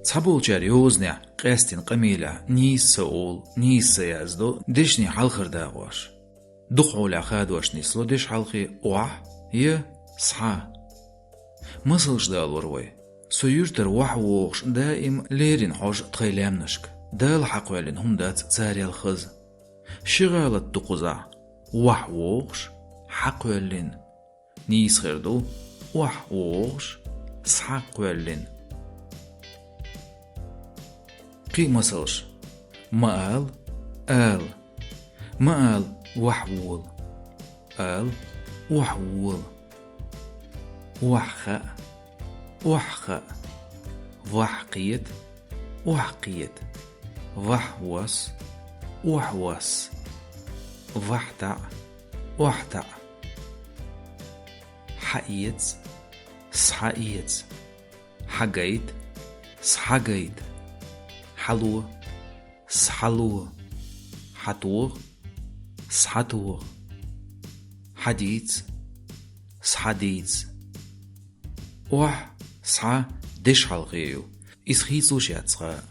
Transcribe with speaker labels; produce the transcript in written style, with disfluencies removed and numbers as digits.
Speaker 1: صحبول جار يوزنع قاستين قميلة نيس سؤول نيس سيازدو ديشني حلخر داغواش دقعو لعخادواش نيسلو ديش حلخي وح يه صحا مصلش دالوروي سيورتر وح ووغش دائم ليرين حوش تخيلام نشك دال حقوالين هم دات تساري الخز شغالة دقوزع وح ووغش حقوالين نيس خيردو وح ووغش صحقوالين قي مسلش مال آل مال وحول آل وحول وحخاء وحخاء وحقيت وحقيت وحوس وحوس وحتع وحتع حقيت صحقيت حقيت صحقيت حلو صحلو حتوغ صحتوغ حديث صحديث وح صحا ديش حلقيو إسخيصو شاتصغا